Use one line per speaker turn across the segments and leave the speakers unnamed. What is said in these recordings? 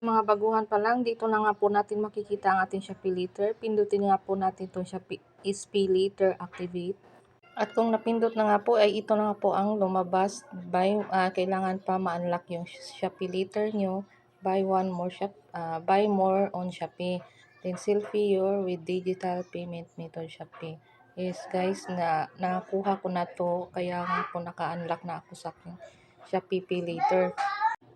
Mga baguhan pa lang, dito na nga po natin makikita ang ating Shopee Later. Pindutin nga po natin itong Shopee Later Activate. At kung napindot na nga po ay ito na nga po ang lumabas. Kailangan pa ma-unlock yung Shopee Later nyo. Buy more on Shopee. Then selfie your with digital payment method Shopee. Yes guys, nakakuha ko na to, kaya nga po naka-unlock na ako sa Shopee Pay Later.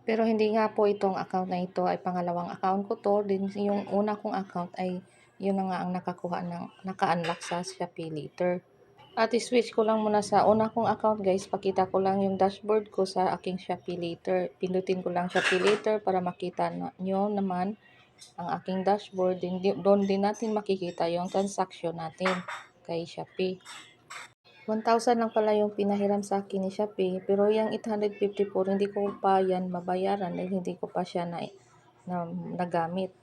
Pero hindi nga po itong account na ito ay pangalawang account ko to. Din yung una kong account ay yun na nga ang naka-unlock sa Shopee Later. At i-switch ko lang muna sa una kong account guys. Pakita ko lang yung dashboard ko sa aking Shopee Later. Pindutin ko lang Shopee Later para makita nyo naman ang aking dashboard. Doon din natin makikita yung transaction natin kay Shopee. 1,000 lang pala yung pinahiram sa akin ni Shopee, pero yung 854 hindi ko pa yan mabayaran dahil hindi ko pa siya nagamit.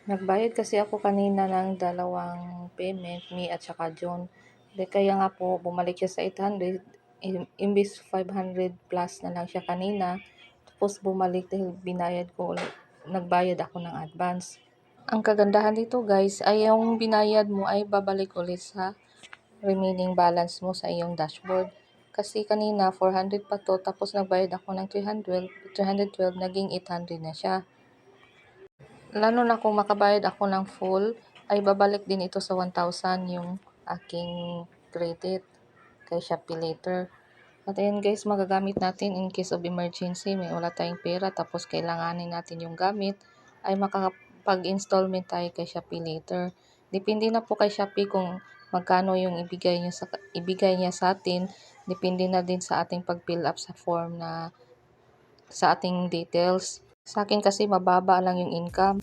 Nagbayad kasi ako kanina ng dalawang payment, me at saka John. Kaya nga po bumalik siya sa 800, imbis 500 plus na lang siya kanina. Tapos bumalik dahil nagbayad ako ng advance. Ang kagandahan dito guys ay yung binayad mo ay babalik ulit sa remaining balance mo sa iyong dashboard. Kasi kanina 400 pa to, tapos nagbayad ako ng 312, naging 800 na siya. Lalo na kung makabayad ako ng full, ay babalik din ito sa 1,000 yung aking credit kay Shopee Later. At ayun guys, magagamit natin in case of emergency, may wala tayong pera tapos kailanganin natin yung gamit, ay makakapag-installment tayo kay Shopee Later. Depende na po kay Shopee kung magkano yung ibigay niya sa atin. Depende na din sa ating pag-fill up sa form na sa ating details. Sa akin kasi mababa lang yung income.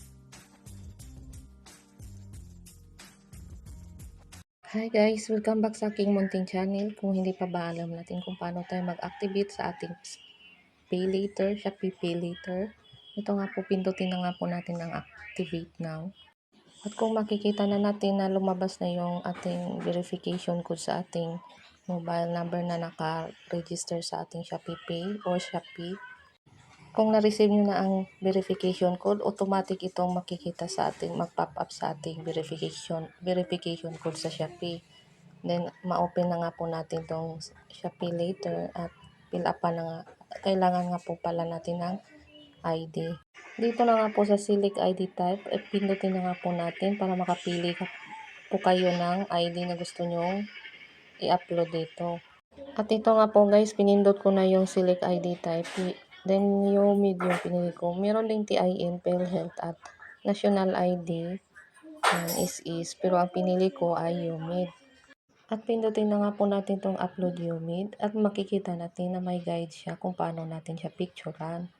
Hi guys! Welcome back sa aking munting channel. Kung hindi pa ba alam natin kung paano tayo mag-activate sa ating Pay Later, Shopee Pay Later. Ito nga po, pindutin na nga po natin ang Activate Now. At kung makikita na natin na lumabas na yung ating verification code sa ating mobile number na naka-register sa ating Shopee Pay or Shopee. Kung na-receive nyo na ang verification code, automatic itong makikita sa ating, mag-pop up sa ating verification code sa Shopee. Then, ma-open na nga po natin itong Shopee Later at fill up pa na nga. Kailangan nga po pala natin ng ID. Dito na nga po sa Select ID Type, pindutin na nga po natin para makapili po kayo ng ID na gusto nyong i-upload dito. At ito nga po guys, pinindot ko na yung Select ID Type. Then, yung medium pinili ko. Meron ding TIN, PhilHealth at National ID. Is. Pero ang pinili ko ay UMID. At pindutin na nga po natin itong upload UMID at makikita natin na may guide siya kung paano natin siya picturean.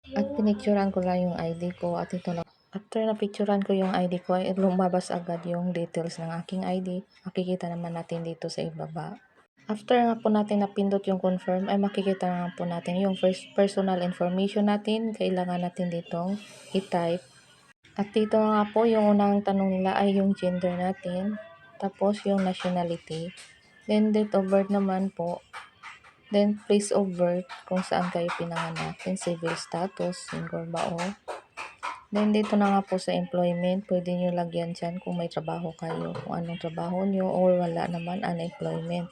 At pinicturean ko lang yung ID ko at ito na. After na picturean ko yung ID ko ay lumabas agad yung details ng aking ID. Makikita naman natin dito sa ibaba. After nga po natin napindot yung confirm ay makikita nga po natin yung first personal information natin. Kailangan natin ditong i-type. At dito nga po yung unang tanong nila ay yung gender natin. Tapos yung nationality. Then date of birth naman po. Then place of birth kung saan kayo pinanganak. Then civil status, single ba o. Then dito na nga po sa employment, pwede nyo lagyan dyan kung may trabaho kayo. Kung anong trabaho nyo or wala naman, unemployment.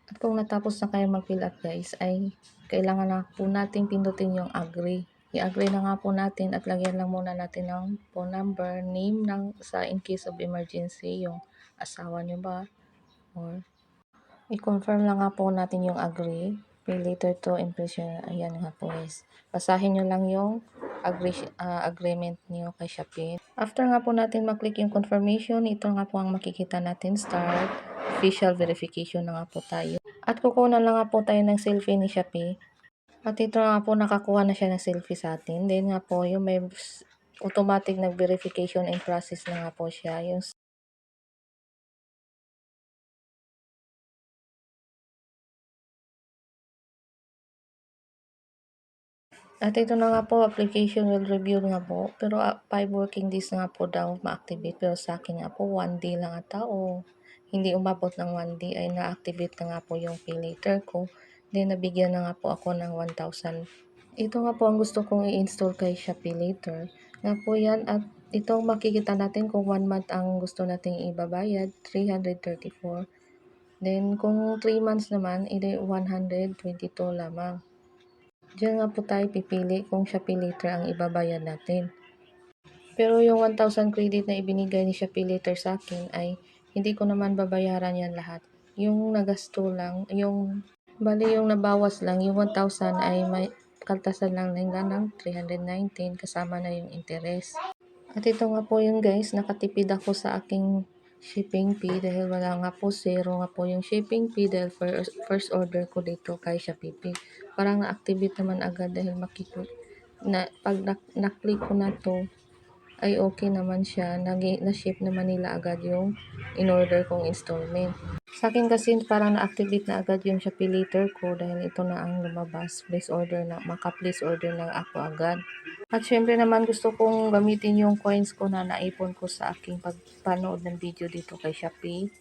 At kung natapos na kayo mag-fill up guys, ay kailangan na po natin pindutin yung agree. I-agree na nga po natin at lagyan lang muna natin ng phone number, name sa in case of emergency, yung asawa nyo ba. Or i-confirm lang nga po natin yung agree. Pay later to impression. Ayan nga po guys. Basahin nyo lang yung agreement niyo kay Shopee. After nga po natin mag-click yung confirmation, ito nga po ang makikita natin. Start official verification na nga po tayo. At kukunan lang nga po tayo ng selfie ni Shopee. At ito nga po, nakakuha na siya ng selfie sa atin. Then nga po, yung may automatic nag-verification in process na nga po siya. At ito na nga po, application will review nga po. Pero 5 working days nga po daw ma-activate. Pero sa akin nga po, 1 day lang ata o hindi umabot ng 1 day ay na-activate na nga po yung pay later ko. Then, nabigyan na nga po ako ng 1,000. Ito nga po ang gusto kong i-install kay Shopee later. Nga po yan at itong makikita natin kung 1 month ang gusto nating ibabayad, 334. Then, kung 3 months naman, edi 122 lamang. Diyan nga po tayo pipili kung Shopee later ang ibabayad natin. Pero yung 1,000 credit na ibinigay ni Shopee later sa akin ay hindi ko naman babayaran yan lahat. Yung nagasto lang, bali yung nabawas lang, yung 1,000 ay may kaltasan lang nila ng 319 kasama na yung interest. At ito nga po yung guys, nakatipid ako sa aking shipping fee dahil wala nga po, zero nga po yung shipping fee dahil first order ko dito kay Shopee. Parang na-activate naman agad dahil pag na-click ko na to ay okay naman siya, na-ship naman nila agad yung in-order kong installment. Sa akin kasi parang na-activate na agad yung Shopee later ko dahil ito na ang lumabas, maka-place order na ako agad. At syempre naman gusto kong gamitin yung coins ko na naipon ko sa aking pagpanood ng video dito kay Shopee.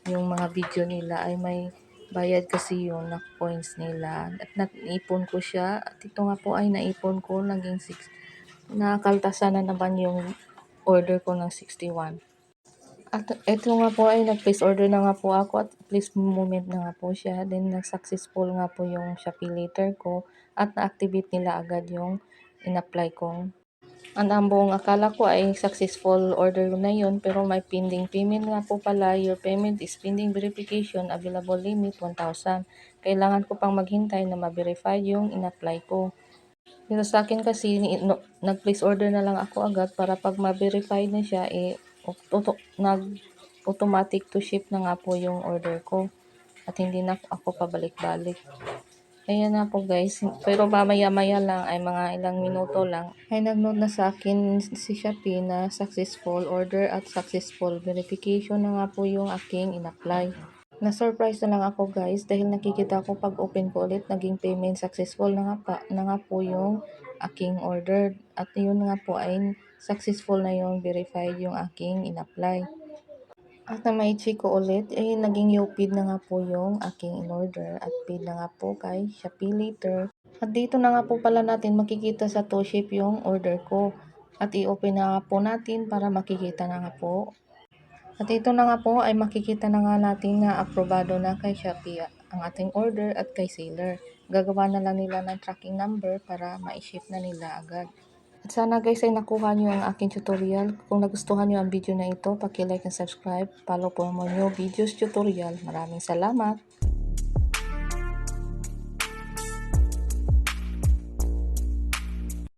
Yung mga video nila ay may bayad kasi yung na coins nila. At naipon ko siya. At ito nga po ay naipon ko, naging 6. Nakaltasan na naman yung order ko ng 61. At ito nga po ay nag-place order na nga po ako at please moment na nga po siya. Then nag-successful nga po yung Shopee later ko at na-activate nila agad yung in-apply kong. Ang buong akala ko ay successful order na yun pero may pending payment nga po pala. Your payment is pending verification, available limit 1,000. Kailangan ko pang maghintay na ma-verify yung in-apply ko. Pero sa akin kasi, nag-place order na lang ako agad para pag ma-verify na siya, nag-automatic to ship na nga po yung order ko. At hindi na ako pabalik-balik. Ayan na po guys. Pero mamaya-maya lang, ay mga ilang minuto lang, ay nag-note na sa akin si Shopee na successful order at successful verification na nga po yung aking in-apply. Na-surprise na lang ako guys dahil nakikita ko pag open ko ulit naging payment successful na nga po yung aking order at yun nga po ay successful na yung verified yung aking in-apply. At na mai-check ko ulit ay naging UPID na nga po yung aking in-order at paid na nga po kay Shopee later. At dito na nga po pala natin makikita sa to ship yung order ko. At i-open na nga po natin para makikita na nga po. At ito na nga po ay makikita na nga natin na aprobado na kay Shopee ang ating order at kay seller. Gagawa na lang nila ng tracking number para ma-ship na nila agad. At sana guys ay nakuha nyo ang aking tutorial. Kung nagustuhan nyo ang video na ito, paki-like and subscribe. Follow for more new videos tutorial. Maraming salamat!